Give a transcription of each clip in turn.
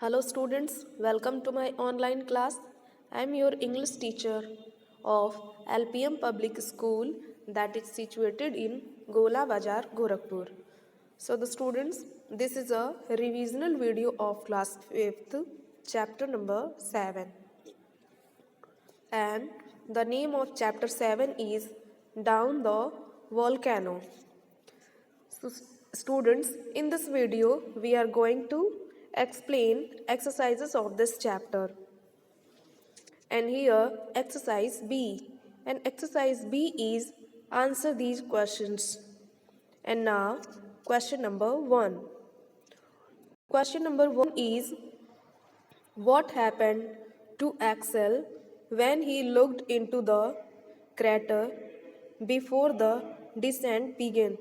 Hello students, welcome to my online class. I am your English teacher of LPM Public School that is situated in Gola Bazar, Gorakhpur. So the students, this is a revisional video of class 5th, chapter number 7. And the name of chapter 7 is Down the Volcano. So, students, in this video, we are going to explain exercises of this chapter. And here, exercise B. And exercise B is answer these questions. And now, question number 1. Question number 1 is what happened to Axel when he looked into the crater before the descent began?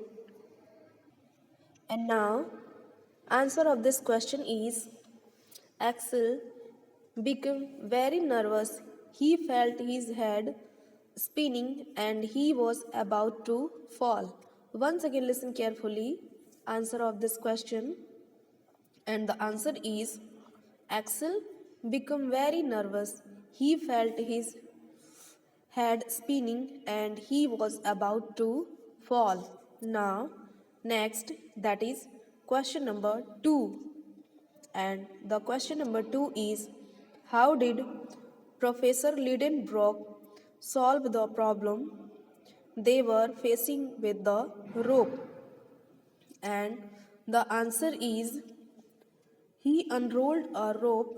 And now, answer of this question is Axel became very nervous. He felt his head spinning and he was about to fall. Once again, listen carefully. Answer of this question, and the answer is Axel became very nervous. He felt his head spinning and he was about to fall. Now, next, that is question number 2. And the question number 2 is how did Professor Lidenbrock solve the problem they were facing with the rope? And the answer is he unrolled a rope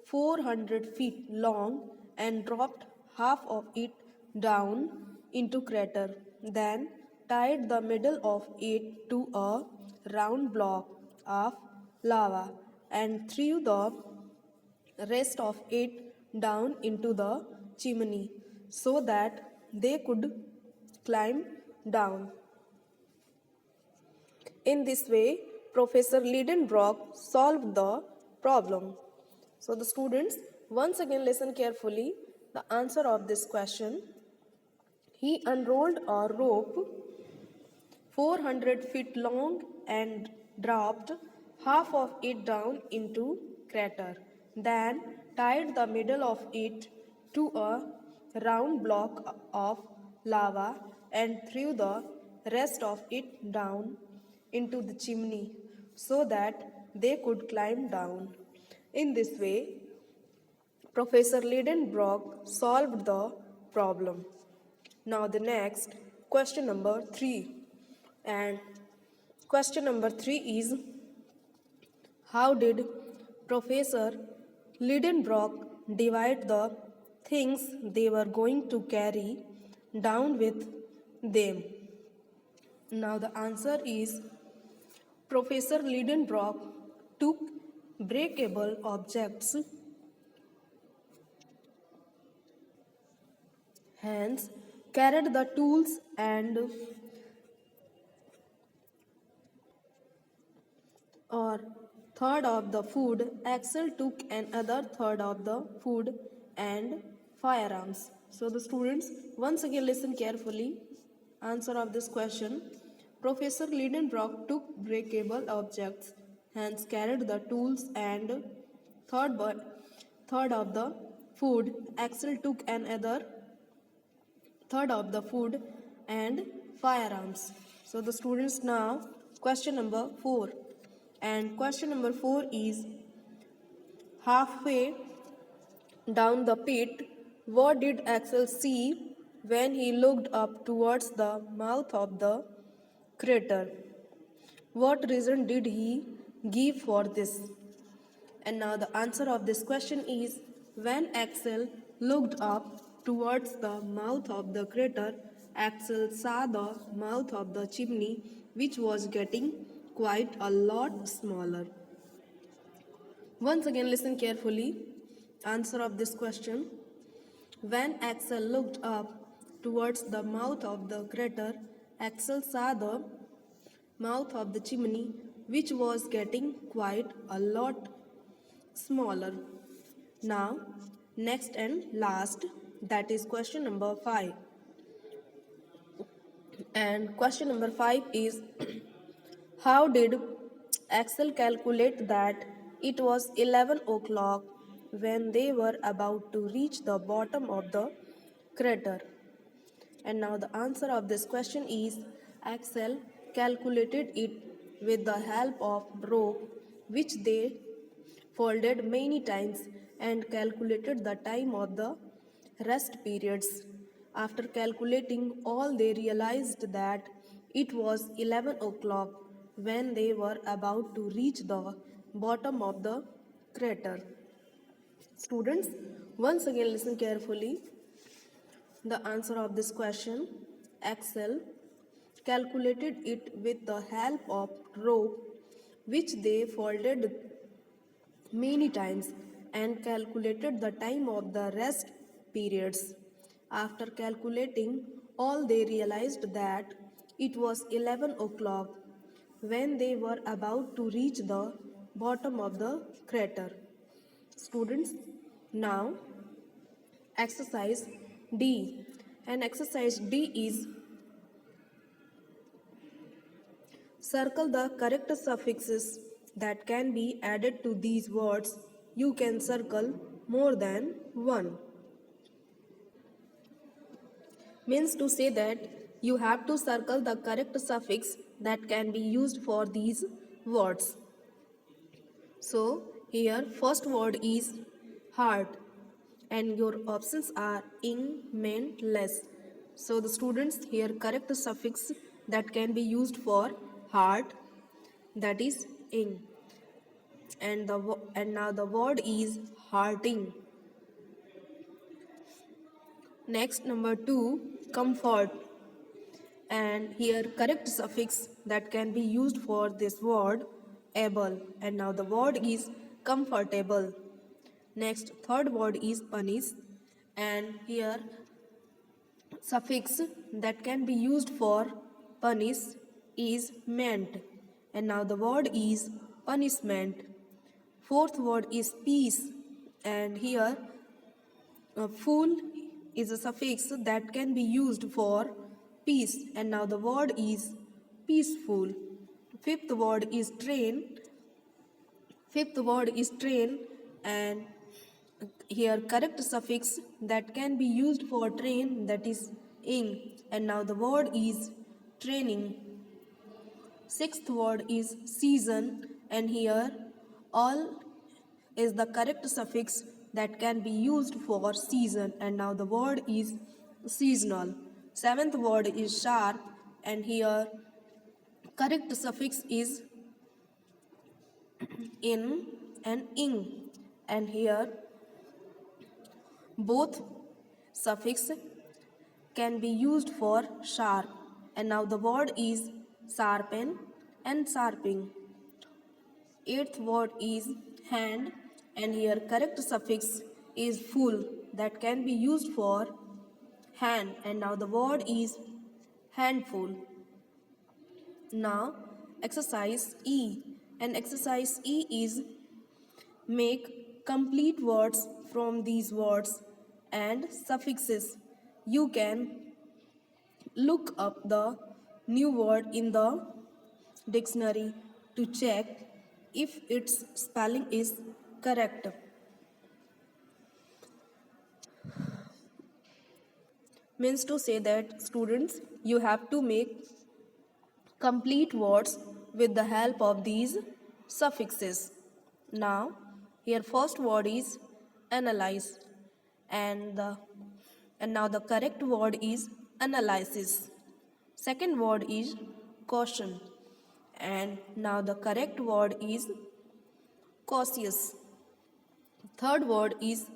400 feet long and dropped half of it down into crater, then tied the middle of it to a round block of lava and threw the rest of it down into the chimney so that they could climb down. In this way, Professor Lidenbrock solved the problem. So the students, once again listen carefully the answer of this question. He unrolled a rope 400 feet long and dropped half of it down into crater, then tied the middle of it to a round block of lava and threw the rest of it down into the chimney so that they could climb down. In this way, Professor Lidenbrock solved the problem. Now the next, question number 3. And question number 3 is how did Professor Lidenbrock divide the things they were going to carry down with them? Now the answer is Professor Lidenbrock took breakable objects, hence carried the tools and or third of the food. Axel took another third of the food and firearms. So the students, once again listen carefully. Answer of this question. Professor Lidenbrock took breakable objects, hence carried the tools and third, third of the food. Axel took another third of the food and firearms. So the students, now question number 4. And question number 4 is halfway down the pit, what did Axel see when he looked up towards the mouth of the crater? What reason did he give for this? And now the answer of this question is when Axel looked up towards the mouth of the crater, Axel saw the mouth of the chimney, which was getting quite a lot smaller. Once again, listen carefully. Answer of this question. When Axel looked up towards the mouth of the crater, Axel saw the mouth of the chimney, which was getting quite a lot smaller. Now, next and last, that is question number 5. And question number 5 is how did Axel calculate that It was 11 o'clock when they were about to reach the bottom of the crater. And now the answer of this question is Axel calculated it with the help of rope which they folded many times and calculated the time of the rest periods. After calculating all, they realized that it was 11 o'clock when they were about to reach the bottom of the crater. Students, once again listen carefully. The answer of this question, Axel calculated it with the help of rope which they folded many times and calculated the time of the rest periods. After calculating all, they realized that it was 11 o'clock when they were about to reach the bottom of the crater. Students, now exercise D. And exercise D is circle the correct suffixes that can be added to these words. You can circle more than one. Means to say that you have to circle the correct suffix that can be used for these words. So here first word is heart and your options are ing, meant, less. So the students here correct suffix that can be used for heart, that is ing, and now the word is hearting. Next, number 2, comfort, and here correct suffix that can be used for this word able, and now the word is comfortable. Next, third word is punish, and here suffix that can be used for punish is meant, and now the word is punishment. Fourth word is peace, and here full is a suffix that can be used for peace, and now the word is peaceful. Fifth word is train. And here correct suffix that can be used for train, that is ing, and now the word is training. Sixth word is season, and here all is the correct suffix that can be used for season, and now the word is seasonal. Seventh word is sharp, and here correct suffix is in and ing, and here both suffix can be used for sharp, and now the word is sharpen and sharping. Eighth word is hand, and here correct suffix is full that can be used for hand, and now the word is handful. Now exercise E, and exercise E is make complete words from these words and suffixes. You can look up the new word in the dictionary to check if its spelling is correct. Means to say that students, you have to make complete words with the help of these suffixes. Now, here first word is analyze, and now the correct word is analysis. Second word is caution, and now the correct word is cautious. Third word is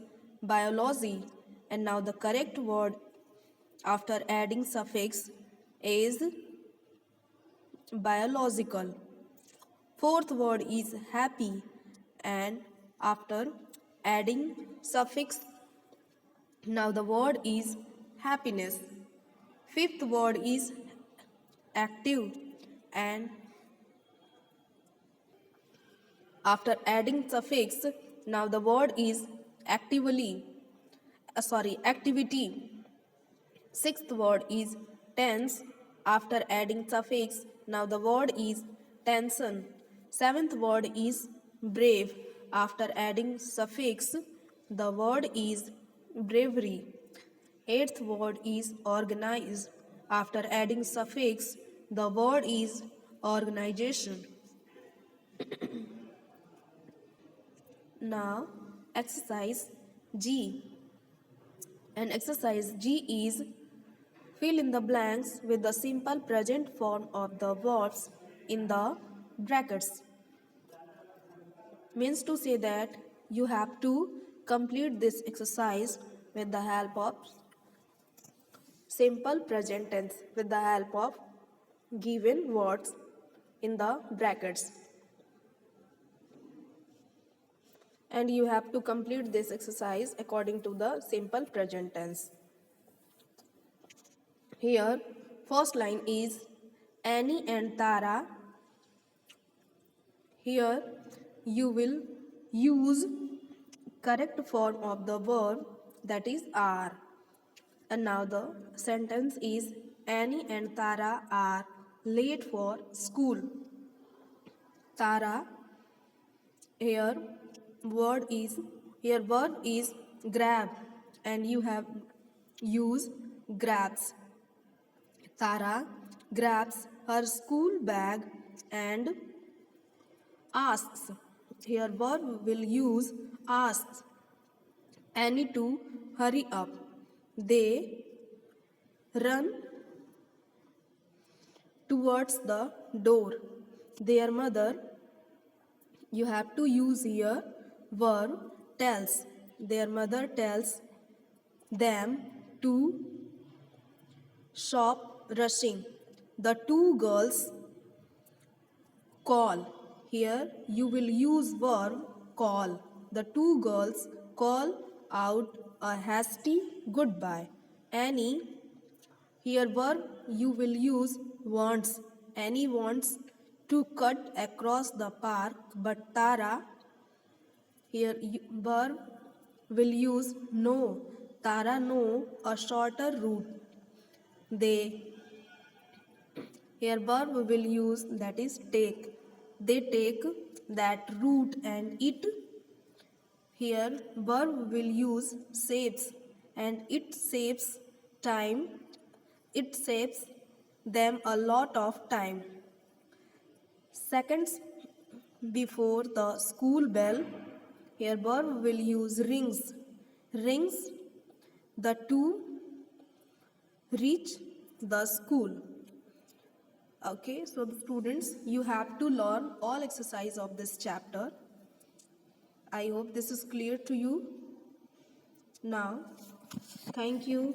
biology, and now the correct word after adding suffix is biological. Fourth word is happy, and after adding suffix now the word is happiness. Fifth word is active, and after adding suffix now the word is activity. Sixth word is tense, after adding suffix now the word is tension. Seventh word is brave, after adding suffix, the word is bravery. Eighth word is organize. After adding suffix, the word is organization. Now, exercise G. And exercise G is fill in the blanks with the simple present form of the verbs in the brackets. Means to say that you have to complete this exercise with the help of simple present tense with the help of given words in the brackets. And you have to complete this exercise according to the simple present tense. Here, first line is Annie and Tara. Here, you will use correct form of the verb, that is are. And now the sentence is Annie and Tara are late for school. Tara, here verb is grab, and you have use grabs. Tara grabs her school bag and asks. Here verb will use asks Annie to hurry up. They run towards the door. Their mother, you have to use here verb tells. Their mother tells them to stop rushing. The two girls call. Here you will use verb call. The two girls call out a hasty goodbye. Annie, here verb you will use wants. Annie wants to cut across the park, but Tara, here verb will use no. Tara know a shorter route. They, here verb will use, that is take. They take that route and it. Here verb will use saves, and it saves time. It saves them a lot of time. Seconds before the school bell, here verb will use rings. Rings, the two reach the school. Okay, so the students, you have to learn all exercise of this chapter. I hope this is clear to you. Now, thank you.